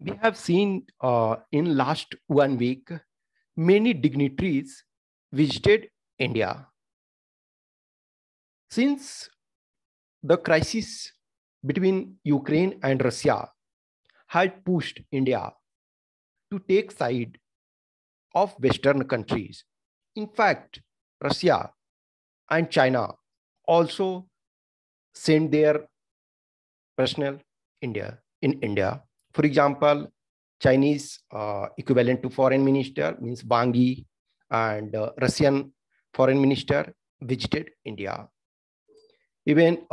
We have seen in last 1 week, many dignitaries visited India. Since the crisis between Ukraine and Russia had pushed India to take side of Western countries. In fact, Russia and China also sent their personnel in India. For example, Chinese equivalent to foreign minister means Wang Yi, and Russian foreign minister visited India. Even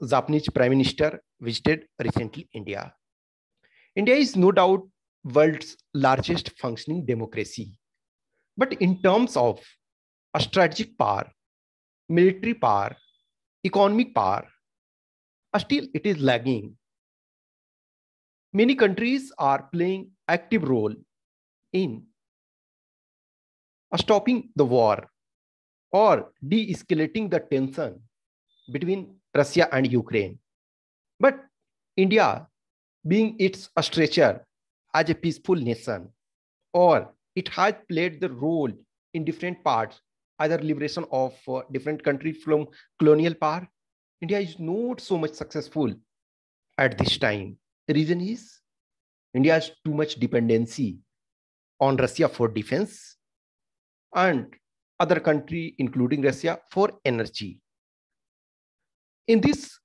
Japanese prime minister visited recently India. India is no doubt world's largest functioning democracy. But in terms of a strategic power, military power, economic power, still it is lagging. Many countries are playing active role in stopping the war or de-escalating the tension between Russia and Ukraine. But India, being its stature as a peaceful nation, or it has played the role in different parts, either liberation of different countries from colonial power, India is not so much successful at this time. The reason is India has too much dependency on Russia for defense and other country, including Russia, for energy. In this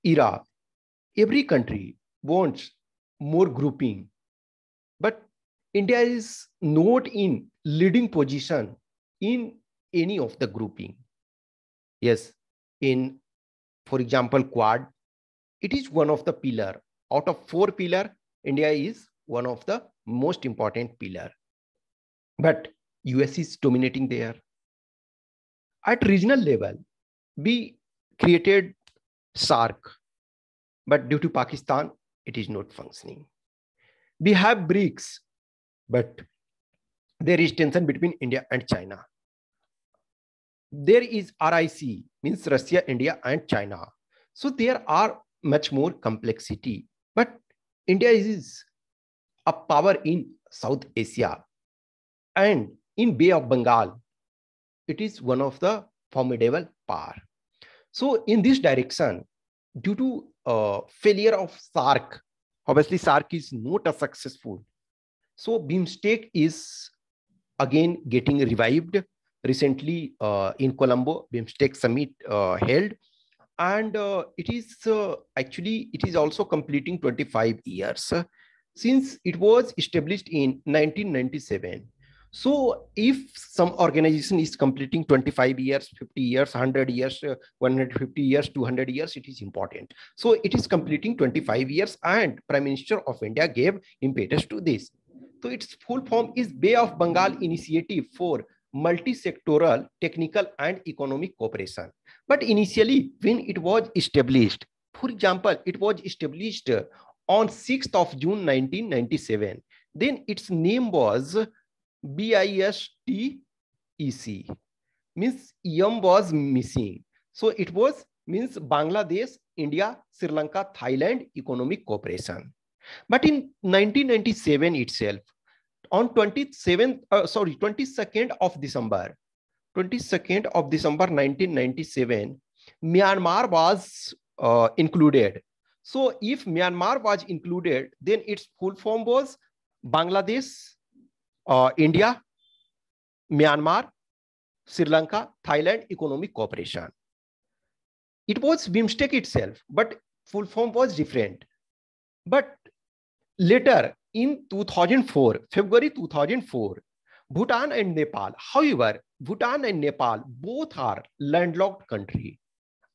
era, every country wants more grouping, but India is not in leading position in any of the grouping. Yes, in, for example, Quad, it is one of the pillar. Out of 4 pillar, India is one of the most important pillar. But US is dominating there. At regional level, we created SARC, but due to Pakistan, it is not functioning. We have BRICS, but there is tension between India and China. There is RIC, means Russia, India, and China. So there are much more complexity. But India is a power in South Asia. And in Bay of Bengal, it is one of the formidable power. So in this direction, due to failure of SARC, obviously SARC is not a successful. So BIMSTEC is again getting revived. Recently in Colombo, BIMSTEC summit held. And it is actually, it is also completing 25 years since it was established in 1997. So if some organization is completing 25 years, 50 years, 100 years, 150 years, 200 years, it is important. So it is completing 25 years and Prime Minister of India gave impetus to this. So its full form is Bay of Bengal Initiative for Multi-Sectoral Technical and Economic Cooperation. But initially, when it was established, for example, it was established on 6th of June 1997. Then its name was BISTEC, means EM was missing. So it was means Bangladesh, India, Sri Lanka, Thailand Economic Cooperation. But in 1997 itself, on 22nd of December 1997, Myanmar was included. So if Myanmar was included, then its full form was Bangladesh, India, Myanmar, Sri Lanka, Thailand Economic Cooperation. It was BIMSTEC itself, but full form was different. But later in 2004, February 2004, Bhutan and Nepal. However, Bhutan and Nepal both are landlocked country,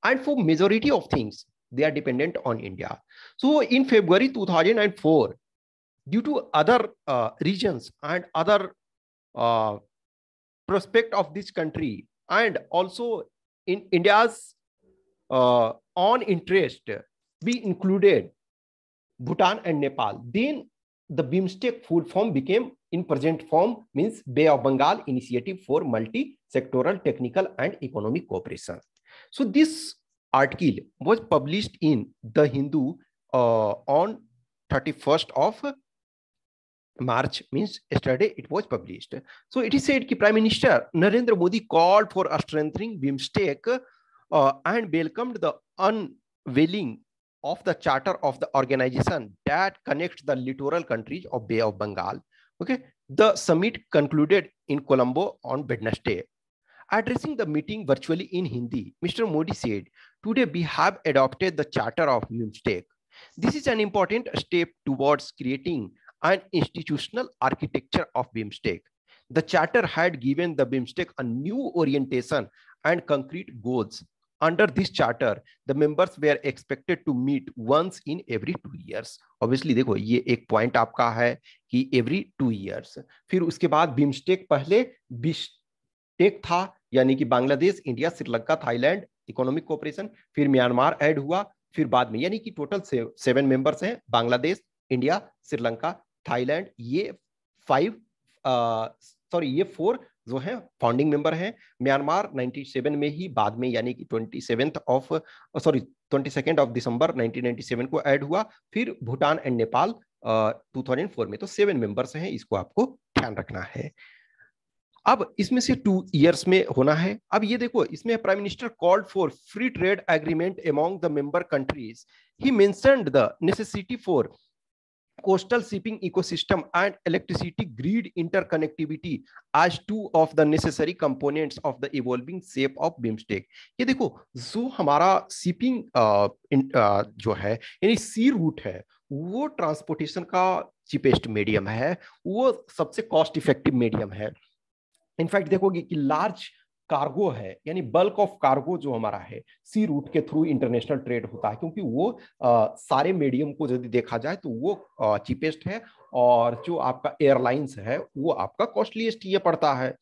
and for majority of things they are dependent on India. So in February 2004, due to other regions and other prospect of this country, and also in India's own interest, we included Bhutan and Nepal. Then the BIMSTEC full form became, in present form, means Bay of Bengal Initiative for Multi-Sectoral Technical and Economic Cooperation. So this article was published in The Hindu on 31st of March means yesterday it was published. So it is said that Prime Minister Narendra Modi called for a strengthening BIMSTEC and welcomed the unveiling of the charter of the organization that connects the littoral countries of Bay of Bengal. Okay, the summit concluded in Colombo on Wednesday. Addressing the meeting virtually in Hindi, Mr. Modi said, "Today we have adopted the charter of BIMSTEC. This is an important step towards creating an institutional architecture of BIMSTEC. The charter had given the BIMSTEC a new orientation and concrete goals. Under this charter, the members were expected to meet once in every 2 years." Obviously देखो ये एक point आपका है कि every 2 years. फिर उसके बाद BIMSTEC पहले बिस्टेक था, यानी कि Bangladesh, India, Sri Lanka, Thailand economic cooperation, फिर म्यांमार ऐड हुआ, फिर बाद में, यानी कि टोटल 7 मेंबर्स हैं, बांग्लादेश, इंडिया, श्रीलंका, थाईलैंड, ये 4 जो है फाउंडिंग मेंबर हैं। म्यांमार 97 में ही बाद में, यानी कि 22 दिसंबर 1997 को ऐड हुआ। फिर भूटान एंड नेपाल 2004 में। तो 7 मेंबर्स हैं, इसको आपको ध्यान रखना है। अब इसमें से 2 years में होना है। अब ये देखो, इसमें prime minister called for free trade agreement among the member countries. He mentioned the necessity for coastal shipping ecosystem and electricity grid interconnectivity as 2 of the necessary components of the evolving shape of BIMSTEC। ये देखो, जो हमारा shipping जो है, यानी सी root है, वो transportation का चीपेस्ट मीडियम है, वो सबसे कॉस्ट इफेक्टिव मीडियम है। इनफैक्ट देखोगे कि लार्ज कार्गो है, यानी बल्क ऑफ कार्गो जो हमारा है, सी रूट के थ्रू इंटरनेशनल ट्रेड होता है, क्योंकि वो सारे मीडियम को यदि देखा जाए तो वो चीपेस्ट है, और जो आपका एयरलाइंस है वो आपका कॉस्टलीस्ट ये पड़ता है।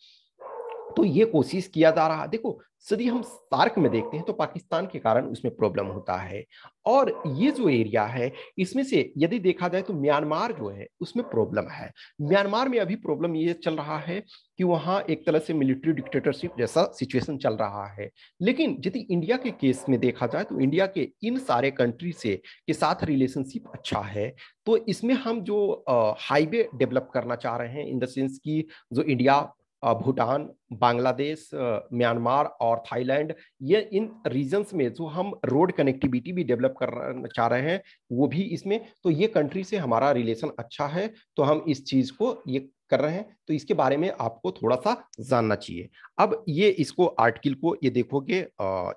तो ये कोशिश किया जा रहा है। देखो, यदि हम सार्क में देखते हैं तो पाकिस्तान के कारण उसमें प्रॉब्लम होता है, और ये जो एरिया है इसमें से यदि देखा जाए तो म्यांमार जो है उसमें प्रॉब्लम है। म्यांमार में अभी प्रॉब्लम ये चल रहा है कि वहां एक तरह से मिलिट्री डिक्टेटरशिप जैसा सिचुएशन चल रहा है। लेकिन यदि इंडिया के केस में देखा जाए तो इंडिया के इन सारे कंट्री से के साथ रिलेशनशिप अच्छा है। तो इसमें हम जो हाईवे डेवलप करना चाह रहे हैं, इन द सेंस की जो इंडिया, भूटान, बांग्लादेश, म्यांमार और थाईलैंड, ये इन रीजन्स में जो हम रोड कनेक्टिविटी भी डेवलप करना चाह रहे हैं, वो भी इसमें, तो ये कंट्री से हमारा रिलेशन अच्छा है, तो हम इस चीज को ये कर रहे हैं। तो इसके बारे में आपको थोड़ा सा जानना चाहिए। अब ये इसको आर्टिकल को ये देखोगे,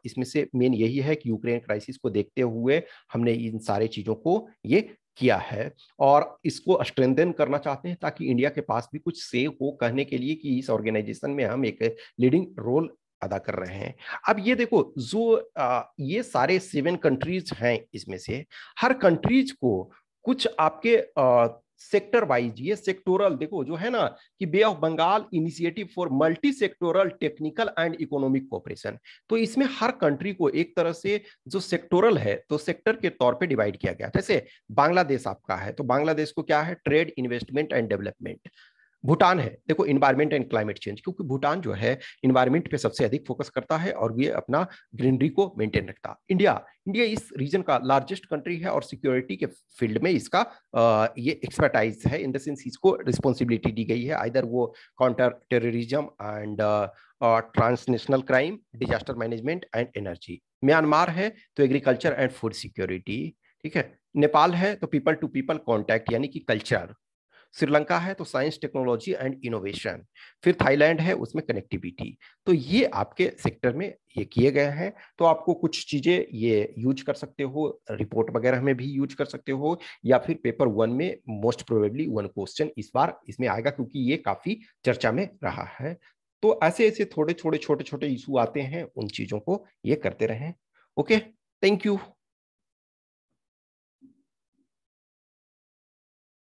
इसमें से मेन यही है कि यूक्रेन क्राइसिस को देखते हुए हमने इन सारे चीजों को ये किया है, और इसको स्ट्रेंथन करना चाहते हैं ताकि इंडिया के पास भी कुछ से हो कहने के लिए कि इस ऑर्गेनाइजेशन में हम एक लीडिंग रोल अदा कर रहे हैं। अब ये देखो, जो ये सारे 7 कंट्रीज हैं, इसमें से हर कंट्रीज को कुछ आपके सेक्टर वाइज, ये सेक्टोरल देखो जो है ना, कि bay of Bengal initiative for multi sectoral technical and economic cooperation. तो इसमें हर कंट्री को एक तरह से जो सेक्टोरल है, तो सेक्टर के तौर पे डिवाइड किया गया। जैसे बांग्लादेश आपका है, तो बांग्लादेश को क्या है, trade, investment and development. Bhutan है, देखो, इन्वायरमेंट एंड क्लाइमेट चेंज, क्योंकि भूटान जो है इन्वायरमेंट पे सबसे अधिक फोकस करता है और ये अपना ग्रीनरी को मेंटेन रखता है। इंडिया इस रीजन का लार्जेस्ट कंट्री है और सिक्योरिटी के फील्ड में इसका ये एक्सपर्टाइज है, इन द सेंस इसको रिस्पॉन्सिबिलिटी दी गई है, आइदर वो counter terrorism and transnational crime, disaster management and energy. Myanmar है तो एग्रीकल्चर एंड फूड सिक्योरिटी, ठीक है। नेपाल है तो पीपल टू पीपल कॉन्टैक्ट, यानी कि कल्चर। श्रीलंका है तो साइंस, टेक्नोलॉजी एंड इनोवेशन। फिर थाईलैंड है, उसमें कनेक्टिविटी। तो ये आपके सेक्टर में ये किए गए हैं। तो आपको कुछ चीजें ये यूज कर सकते हो, रिपोर्ट वगैरह में भी यूज कर सकते हो, या फिर पेपर 1 में मोस्ट प्रोबेबली 1 क्वेश्चन इस बार इसमें आएगा, क्योंकि ये काफी चर्चा में रहा है। तो ऐसे ऐसे छोटे छोटे इशू आते हैं, उन चीजों को ये करते रहें। Okay, thank you.